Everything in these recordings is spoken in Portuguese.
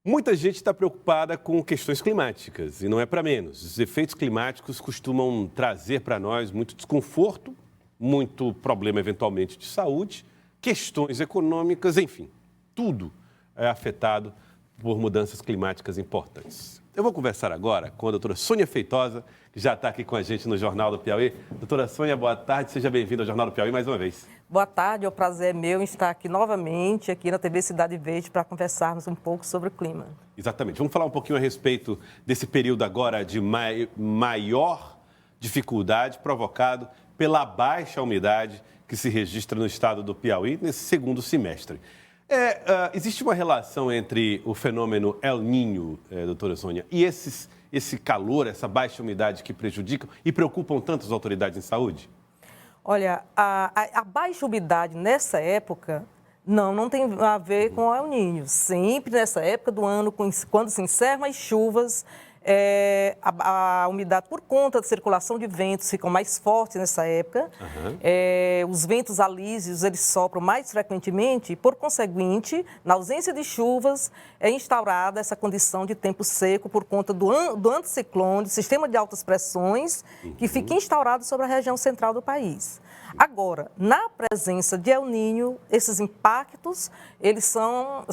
Muita gente está preocupada com questões climáticas, e não é para menos. Os efeitos climáticos costumam trazer para nós muito desconforto, muito problema, eventualmente, de saúde, questões econômicas, enfim, tudo é afetado por mudanças climáticas importantes. Eu vou conversar agora com a doutora Sônia Feitosa, que já está aqui com a gente no Jornal do Piauí. Doutora Sônia, boa tarde, seja bem-vinda ao Jornal do Piauí mais uma vez. Boa tarde, é um prazer meu em estar aqui novamente, aqui na TV Cidade Verde, para conversarmos um pouco sobre o clima. Exatamente. Vamos falar um pouquinho a respeito desse período agora de maior dificuldade provocado pela baixa umidade que se registra no estado do Piauí nesse segundo semestre. Existe uma relação entre o fenômeno El Niño, doutora Sônia, e esse calor, essa baixa umidade que prejudicam e preocupam tanto as autoridades em saúde? Olha, a baixa umidade nessa época não tem a ver com o El Niño. Sempre nessa época do ano, quando se encerram as chuvas, a umidade, por conta da circulação de ventos, ficam mais fortes nessa época. Os ventos alísios, eles sopram mais frequentemente, e, por conseguinte, na ausência de chuvas, é instaurada essa condição de tempo seco por conta do anticiclone, sistema de altas pressões, que fica instaurado sobre a região central do país. Agora, na presença de El Niño, esses impactos, eles são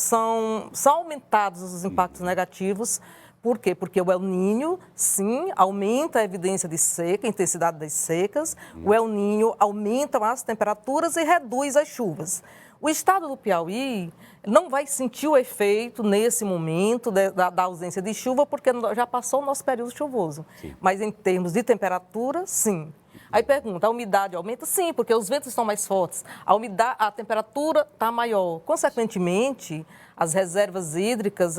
aumentados, os impactos negativos. Por quê? Porque o El Niño, sim, aumenta a evidência de seca, a intensidade das secas. O El Niño aumenta as temperaturas e reduz as chuvas. O estado do Piauí não vai sentir o efeito nesse momento da ausência de chuva, porque já passou o nosso período chuvoso. Sim. Mas em termos de temperatura, sim. Aí pergunta, a umidade aumenta? Sim, porque os ventos estão mais fortes. A temperatura está maior. Consequentemente, as reservas hídricas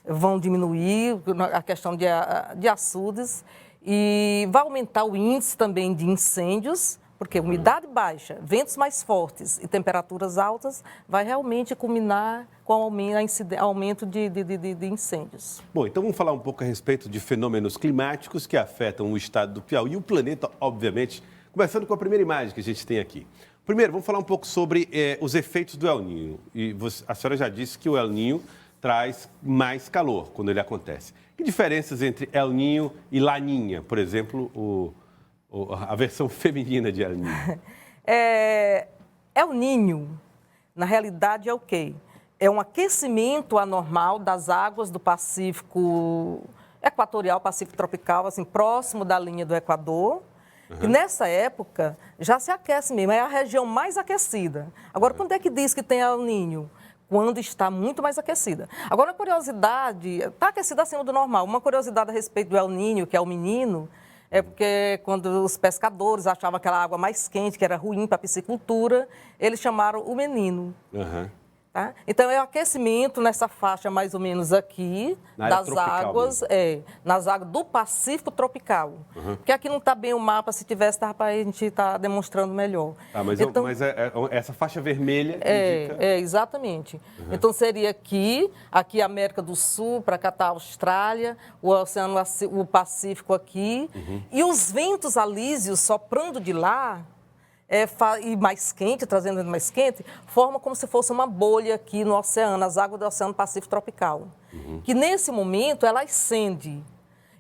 vão diminuir, a questão de açudes, e vai aumentar o índice também de incêndios, porque umidade baixa, ventos mais fortes e temperaturas altas vai realmente culminar com aumento de incêndios. Bom, então vamos falar um pouco a respeito de fenômenos climáticos que afetam o estado do Piauí e o planeta, obviamente, começando com a primeira imagem que a gente tem aqui. Primeiro, vamos falar um pouco sobre os efeitos do El Niño. E a senhora já disse que o El Niño traz mais calor quando ele acontece. Que diferenças entre El Niño e Laninha, por exemplo, a versão feminina de El Niño? El Niño, na realidade, é o quê? É um aquecimento anormal das águas do Pacífico equatorial, Pacífico tropical, assim, próximo da linha do Equador. E nessa época já se aquece mesmo, é a região mais aquecida. Agora, quando é que diz que tem El Niño? Quando está muito mais aquecida. Agora, uma curiosidade, está aquecida acima do normal. Uma curiosidade a respeito do El Niño, que é o menino, é porque quando os pescadores achavam aquela água mais quente, que era ruim para a piscicultura, eles chamaram o menino. Tá? Então, é o aquecimento nessa faixa mais ou menos aqui, das águas, nas águas do Pacífico tropical. Porque aqui não está bem o mapa, se tivesse, estava para a gente estar demonstrando melhor. Mas essa faixa vermelha indica... Exatamente. Então, seria aqui a América do Sul, para cá está a Austrália, o Pacífico aqui, e os ventos alísios soprando de lá, e mais quente, trazendo mais quente, forma como se fosse uma bolha aqui no oceano, as águas do Oceano Pacífico Tropical. Que nesse momento ela ascende.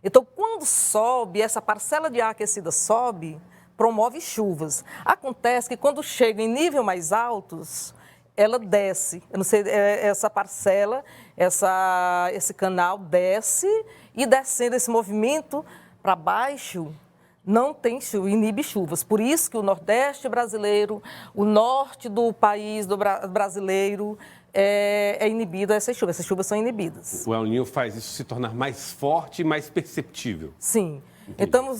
Então, quando sobe, essa parcela de ar aquecida sobe, promove chuvas. Acontece que quando chega em níveis mais altos, ela desce. Eu não sei, essa parcela, esse canal desce, e descendo esse movimento para baixo, não tem chuva, inibe chuvas. Por isso que o Nordeste brasileiro, o norte do país brasileiro é inibido a essas chuvas são inibidas. O El Niño faz isso se tornar mais forte e mais perceptível. Sim. Entendi. Então,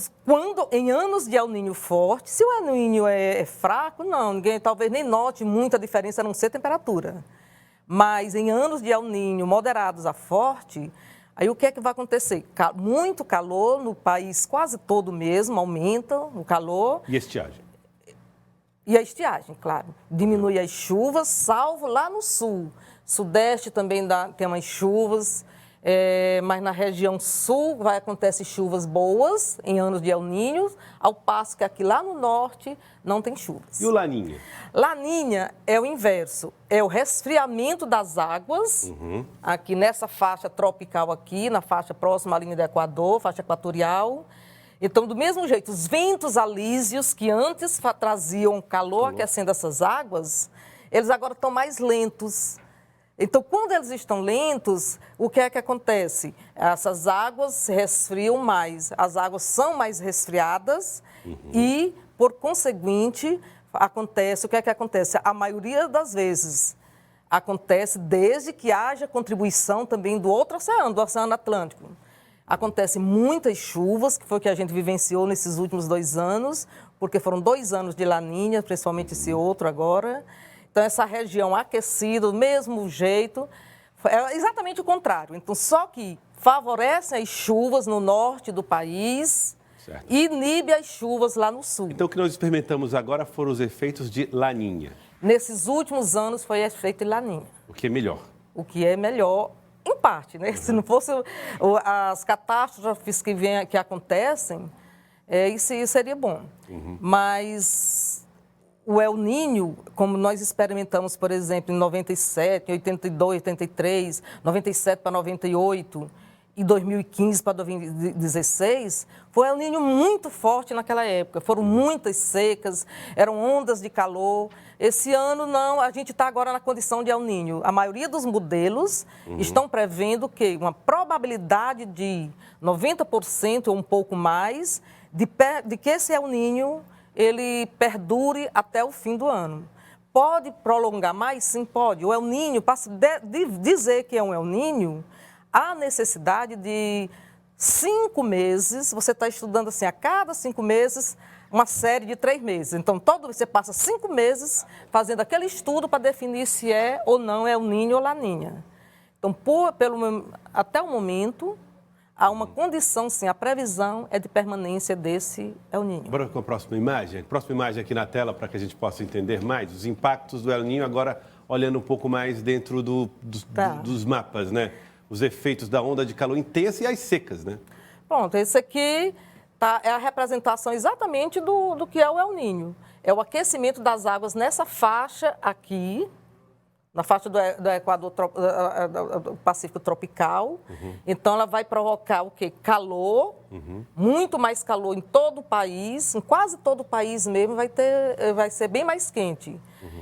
em anos de El Niño forte, se o El Niño é fraco, ninguém talvez nem note muita diferença, a não ser temperatura. Mas em anos de El Niño moderados a forte, aí o que é que vai acontecer? Muito calor no país quase todo mesmo, aumenta o calor. E estiagem? E a estiagem, claro. Diminui as chuvas, salvo lá no sul. Sudeste também tem umas chuvas. mas na região sul vai acontecer chuvas boas em anos de El Niño, ao passo que aqui lá no norte não tem chuvas. E o Laninha? Laninha é o inverso, é o resfriamento das águas, aqui nessa faixa tropical aqui, na faixa próxima à linha do Equador, faixa equatorial. Então, do mesmo jeito, os ventos alísios que antes traziam calor aquecendo essas águas, eles agora estão mais lentos. Então, quando eles estão lentos, o que é que acontece? Essas águas se resfriam mais, as águas são mais resfriadas e, por conseguinte, o que é que acontece? A maioria das vezes acontece desde que haja contribuição também do outro oceano, do Oceano Atlântico. Acontecem muitas chuvas, que foi o que a gente vivenciou nesses últimos 2 anos, porque foram 2 anos de Laninha, principalmente esse outro agora. Então, essa região aquecida, do mesmo jeito, é exatamente o contrário. Então, só que favorecem as chuvas no norte do país e inibe as chuvas lá no sul. Então, o que nós experimentamos agora foram os efeitos de Laninha. Nesses últimos anos foi efeito de Laninha. O que é melhor? O que é melhor, em parte, né? Se não fosse as catástrofes que acontecem, isso seria bom. Mas o El Niño, como nós experimentamos, por exemplo, em 97, 82, 83, 97 para 98 e 2015 para 2016, foi El Niño muito forte naquela época. Foram muitas secas, eram ondas de calor. Esse ano, não, a gente está agora na condição de El Niño. A maioria dos modelos estão prevendo que uma probabilidade de 90% ou um pouco mais de que esse El Niño ele perdure até o fim do ano. Pode prolongar mais? Sim, pode. O El Niño, para dizer que é um El Niño, há necessidade de 5 meses, você está estudando assim, a cada 5 meses, uma série de 3 meses. Então, você passa 5 meses fazendo aquele estudo para definir se é ou não El Niño ou Laninha. Então, até o momento, há uma condição, sim, a previsão é de permanência desse El Niño. Bora com a próxima imagem? Próxima imagem aqui na tela para que a gente possa entender mais os impactos do El Niño, agora olhando um pouco mais dentro dos mapas, né? Os efeitos da onda de calor intensa e as secas, né? Pronto, esse aqui é a representação exatamente do que é o El Niño. É o aquecimento das águas nessa faixa aqui, na faixa do Equador, do Pacífico tropical. Então, ela vai provocar o quê? Calor, muito mais calor em todo o país, em quase todo o país mesmo, vai ser bem mais quente.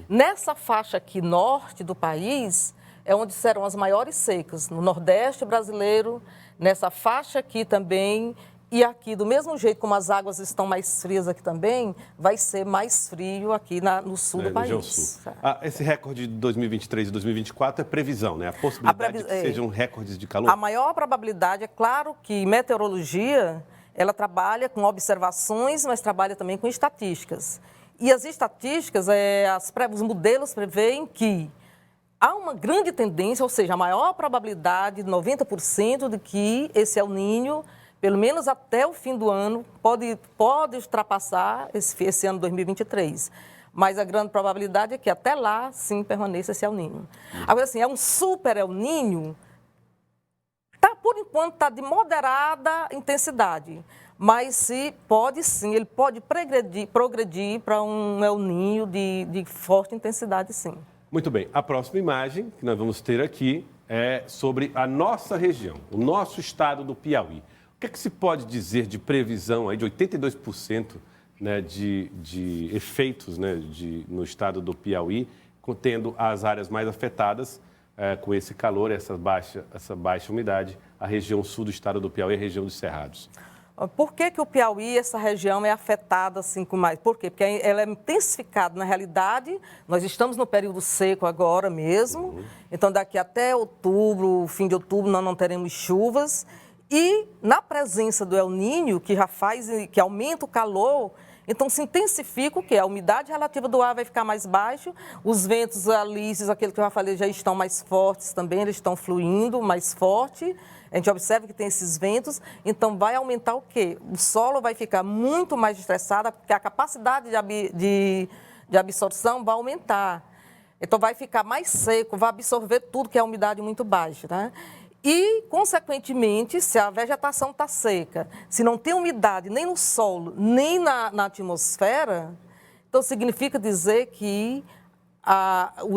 Nessa faixa aqui, norte do país, é onde serão as maiores secas, no Nordeste brasileiro, nessa faixa aqui também, e aqui, do mesmo jeito como as águas estão mais frias aqui também, vai ser mais frio aqui no sul do país. Sul. Esse recorde de 2023 e 2024 é previsão, né? A possibilidade de que sejam recordes de calor? A maior probabilidade, é claro que meteorologia, ela trabalha com observações, mas trabalha também com estatísticas. E as estatísticas, os modelos preveem que há uma grande tendência, ou seja, a maior probabilidade, 90%, de que esse El Niño, pelo menos até o fim do ano, pode ultrapassar esse ano 2023. Mas a grande probabilidade é que até lá, sim, permaneça esse El Niño. Agora, assim, é um super El Niño, por enquanto, está de moderada intensidade. Mas ele pode progredir para um El Niño de forte intensidade, sim. Muito bem, a próxima imagem que nós vamos ter aqui é sobre a nossa região, o nosso estado do Piauí. O que é que se pode dizer de previsão aí de 82%, né, de efeitos, né, no estado do Piauí, contendo as áreas mais afetadas com esse calor, essa baixa umidade, a região sul do estado do Piauí, a região dos Cerrados? Por que o Piauí, essa região, é afetada assim com mais? Por quê? Porque ela é intensificada. Na realidade, nós estamos no período seco agora mesmo. Então, daqui até outubro, fim de outubro, nós não teremos chuvas. E na presença do El Niño, que aumenta o calor, então se intensifica o quê? A umidade relativa do ar vai ficar mais baixa, os ventos alísios, aquele que eu já falei, já estão mais fortes também, eles estão fluindo mais forte. A gente observa que tem esses ventos, então vai aumentar o quê? O solo vai ficar muito mais estressado, porque a capacidade de absorção vai aumentar. Então vai ficar mais seco, vai absorver tudo que é umidade muito baixa, né? E, consequentemente, se a vegetação está seca, se não tem umidade nem no solo, nem na atmosfera, então significa dizer que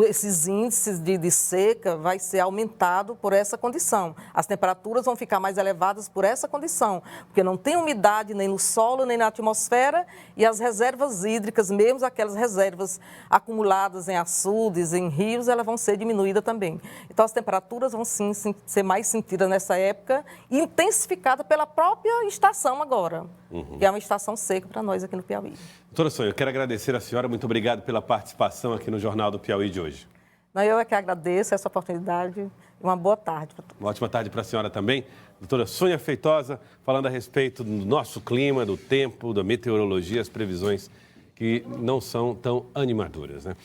esses índices de seca vai ser aumentado por essa condição. As temperaturas vão ficar mais elevadas por essa condição, porque não tem umidade nem no solo, nem na atmosfera, e as reservas hídricas, mesmo aquelas reservas acumuladas em açudes, em rios, elas vão ser diminuídas também. Então, as temperaturas vão sim ser mais sentidas nessa época e intensificadas pela própria estação agora, que é uma estação seca para nós aqui no Piauí. Doutora Sônia, eu quero agradecer a senhora, muito obrigado pela participação aqui no Jornal do Piauí de hoje. Eu é que agradeço essa oportunidade e uma boa tarde para todos. Uma ótima tarde para a senhora também. Doutora Sônia Feitosa, falando a respeito do nosso clima, do tempo, da meteorologia, as previsões que não são tão animadoras, né?